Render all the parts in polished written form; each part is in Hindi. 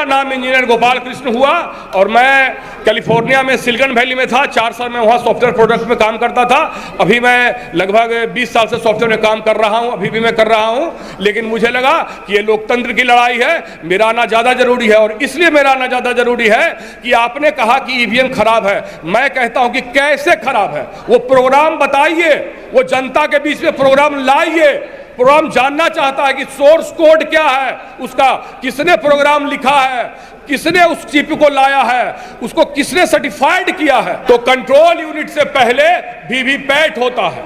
नाम इंजीनियर गोपाल कृष्ण हुआ और मैं कैलिफोर्निया में सिलिकॉन वैली में था। 4 साल मैं वहाँ सॉफ्टवेयर प्रोडक्ट में काम करता था। अभी मैं लगभग 20 साल से सॉफ्टवेयर में काम कर रहा हूँ, अभी भी मैं कर रहा हूँ। लेकिन मुझे लगा कि ये लोकतंत्र की लड़ाई है, मेरा आना ज़्यादा जरूरी है। और इसलिए मेरा आना ज़्यादा जरूरी है कि आपने कहा कि ईवीएम खराब है। मैं कहता हूँ कि कैसे खराब है, वो प्रोग्राम बताइए, वो जनता के बीच में प्रोग्राम लाइए। प्रोग्राम जानना चाहता है कि सोर्स कोड क्या है, उसका किसने प्रोग्राम लिखा है, किसने उस चिप को लाया है, उसको किसने सर्टिफाइड किया है। तो कंट्रोल यूनिट से पहले वीवीपैट होता है,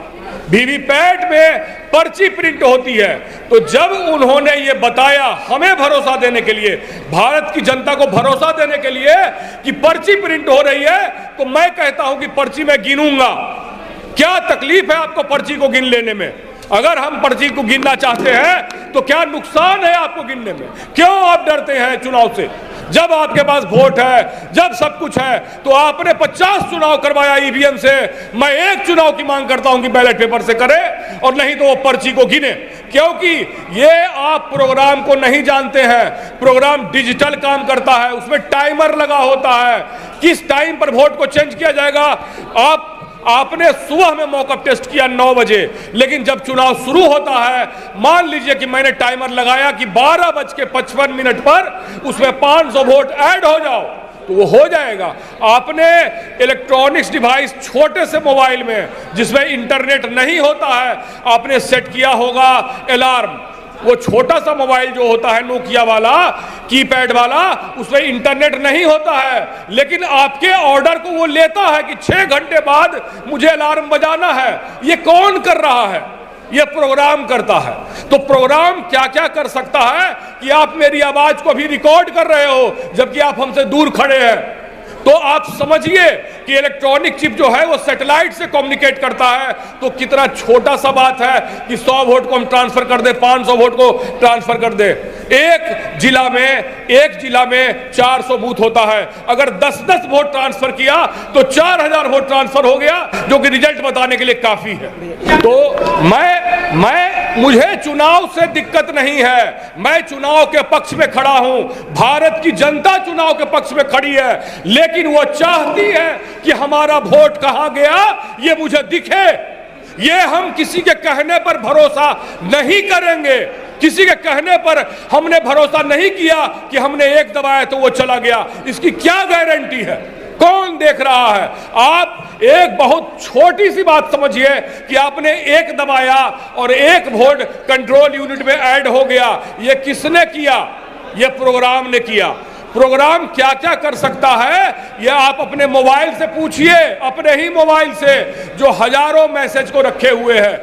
वीवीपैट में पर्ची प्रिंट होती है। तो जब उन्होंने ये बताया हमें भरोसा देने के लिए, भारत की जनता को भरोसा देने के लिए कि पर्ची प्रिंट हो रही है, तो मैं कहता हूं कि पर्ची में गिनूंगा। क्या तकलीफ है आपको पर्ची को गिन लेने में? अगर हम पर्ची को गिनना चाहते हैं तो क्या नुकसान है आपको गिनने में? क्यों आप डरते हैं चुनाव से? जब आपके पास वोट है, जब सब कुछ है, तो आपने 50 चुनाव करवाया ईवीएम से। मैं एक चुनाव की मांग करता हूं कि बैलेट पेपर से करे, और नहीं तो वो पर्ची को गिने। क्योंकि ये आप प्रोग्राम को नहीं जानते हैं। प्रोग्राम डिजिटल काम करता है, उसमें टाइमर लगा होता है, किस टाइम पर वोट को चेंज किया जाएगा। आपने सुबह में मॉकअप टेस्ट किया 9 बजे, लेकिन जब चुनाव शुरू होता है, मान लीजिए कि मैंने टाइमर लगाया कि 12:55 पर उसमें 500 वोट ऐड हो जाओ, तो वो हो जाएगा। आपने इलेक्ट्रॉनिक्स डिवाइस छोटे से मोबाइल में जिसमें इंटरनेट नहीं होता है, आपने सेट किया होगा अलार्म। वो छोटा सा मोबाइल जो होता है नोकिया वाला, कीपैड वाला, उसमें इंटरनेट नहीं होता है, लेकिन आपके ऑर्डर को वो लेता है कि 6 घंटे बाद मुझे अलार्म बजाना है। ये कौन कर रहा है? ये प्रोग्राम करता है। तो प्रोग्राम क्या क्या कर सकता है कि आप मेरी आवाज को भी रिकॉर्ड कर रहे हो जबकि आप हमसे दूर खड़े हैं। तो आप समझिए कि इलेक्ट्रॉनिक चिप जो है वो सैटेलाइट से कम्युनिकेट करता है। तो कितना छोटा सा बात है कि 100 वोट को हम ट्रांसफर कर दे, 500 वोट को ट्रांसफर कर दे। एक जिला में 400 बूथ होता है। अगर 10-10 वोट ट्रांसफर किया तो 4000 वोट ट्रांसफर हो गया, जो कि रिजल्ट बताने के लिए काफी है। तो मुझे चुनाव से दिक्कत नहीं है, मैं चुनाव के पक्ष में खड़ा हूं। भारत की जनता चुनाव के पक्ष में खड़ी है, लेकिन वो चाहती है कि हमारा वोट कहां गया ये मुझे दिखे। ये हम किसी के कहने पर भरोसा नहीं करेंगे। किसी के कहने पर हमने भरोसा नहीं किया कि हमने एक दबाया तो वो चला गया, इसकी क्या गारंटी है? कौन देख रहा है? आप एक बहुत छोटी सी बात समझिए कि आपने एक दबाया और एक वोट कंट्रोल यूनिट में ऐड हो गया। ये किसने किया? ये प्रोग्राम ने किया। प्रोग्राम क्या क्या कर सकता है ये आप अपने मोबाइल से पूछिए, अपने ही मोबाइल से जो हजारों मैसेज को रखे हुए हैं।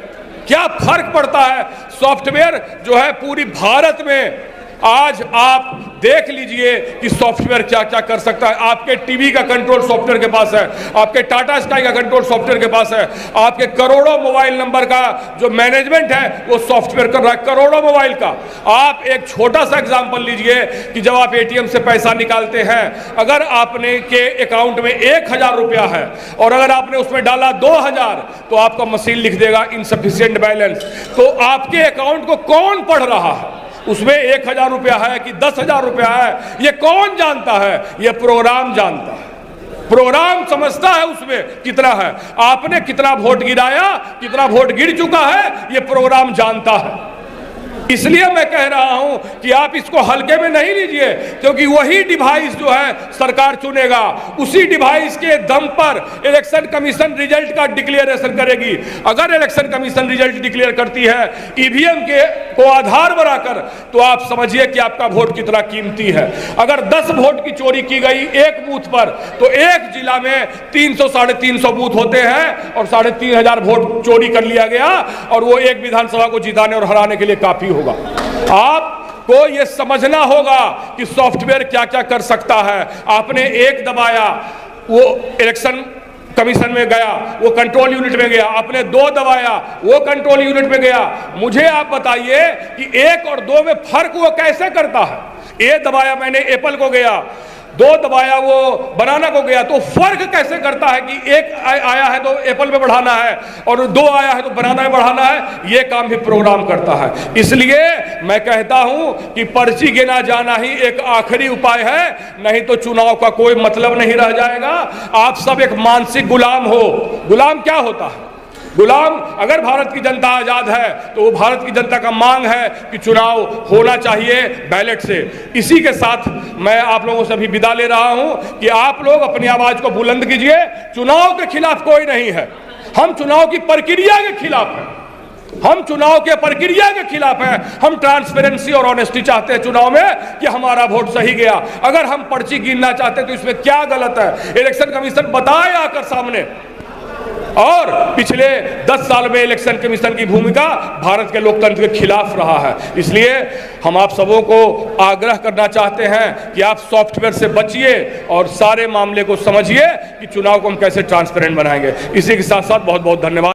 क्या फर्क पड़ता है? सॉफ्टवेयर जो है पूरी भारत में, आज आप देख लीजिए कि सॉफ्टवेयर क्या क्या कर सकता है। आपके टीवी का कंट्रोल सॉफ्टवेयर के पास है, आपके टाटा स्काई का कंट्रोल सॉफ्टवेयर के पास है, आपके करोड़ों मोबाइल नंबर का जो मैनेजमेंट है वो सॉफ्टवेयर कर रहा है, करोड़ों मोबाइल का। आप एक छोटा सा एग्जांपल लीजिए कि जब आप एटीएम से पैसा निकालते हैं, अगर आपने के अकाउंट में 1000 रुपया है और अगर आपने उसमें डाला 2000, तो आपका मशीन लिख देगा इनसफिशिएंट बैलेंस। तो आपके अकाउंट को कौन पढ़ रहा है? उसमें 1000 रुपया है कि 10,000 रुपया है, ये कौन जानता है? ये प्रोग्राम जानता है। प्रोग्राम समझता है उसमें कितना है, आपने कितना वोट गिराया, कितना वोट गिर चुका है, ये प्रोग्राम जानता है। इसलिए मैं कह रहा हूं कि आप इसको हल्के में नहीं लीजिए, क्योंकि वही डिवाइस जो है सरकार चुनेगा, उसी डिवाइस के दम पर इलेक्शन कमीशन रिजल्ट का डिक्लेरेशन करेगी। अगर इलेक्शन कमीशन रिजल्ट डिक्लेयर करती है ईवीएम के को आधार बनाकर, तो आप समझिए कि आपका वोट कितना कीमती है। अगर 10 वोट की चोरी की गई एक बूथ पर, तो एक जिला में 300-350 बूथ होते हैं और 3500 वोट चोरी कर लिया गया, और वो एक विधानसभा को जिताने और हराने के लिए काफी होगा। आपको यह समझना होगा कि सॉफ्टवेयर क्या क्या कर सकता है। आपने एक दबाया, वो इलेक्शन कमीशन में गया, वो कंट्रोल यूनिट में गया। आपने 2 दबाया, वो कंट्रोल यूनिट में गया। मुझे आप बताइए कि 1 और 2 में फर्क वो कैसे करता है? ए दबाया मैंने एप्पल को गया, 2 दबाया वो बनाना को गया, तो फर्क कैसे करता है कि 1 आया है तो एप्पल में बढ़ाना है और 2 आया है तो बनाना में बढ़ाना है, ये काम भी प्रोग्राम करता है। इसलिए मैं कहता हूं कि पर्ची गिना जाना ही एक आखिरी उपाय है, नहीं तो चुनाव का कोई मतलब नहीं रह जाएगा। आप सब एक मानसिक गुलाम हो। गुलाम क्या होता है? गुलाम, अगर भारत की जनता आजाद है तो वो भारत की जनता का मांग है कि चुनाव होना चाहिए बैलेट से। इसी के साथ मैं आप लोगों से भी विदा ले रहा हूं कि आप लोग अपनी आवाज को बुलंद कीजिए। चुनाव के खिलाफ कोई नहीं है, हम चुनाव की प्रक्रिया के खिलाफ हैं। हम चुनाव के प्रक्रिया के खिलाफ हैं। हम ट्रांसपेरेंसी और ऑनेस्टी चाहते हैं चुनाव में कि हमारा वोट सही गया। अगर हम पर्ची गिनना चाहते हैं तो इसमें क्या गलत है? इलेक्शन कमीशन बताए आकर सामने। और पिछले 10 साल में इलेक्शन कमीशन की भूमिका भारत के लोकतंत्र के खिलाफ रहा है। इसलिए हम आप सबों को आग्रह करना चाहते हैं कि आप सॉफ्टवेयर से बचिए और सारे मामले को समझिए कि चुनाव को हम कैसे ट्रांसपेरेंट बनाएंगे। इसी के साथ साथ बहुत बहुत धन्यवाद।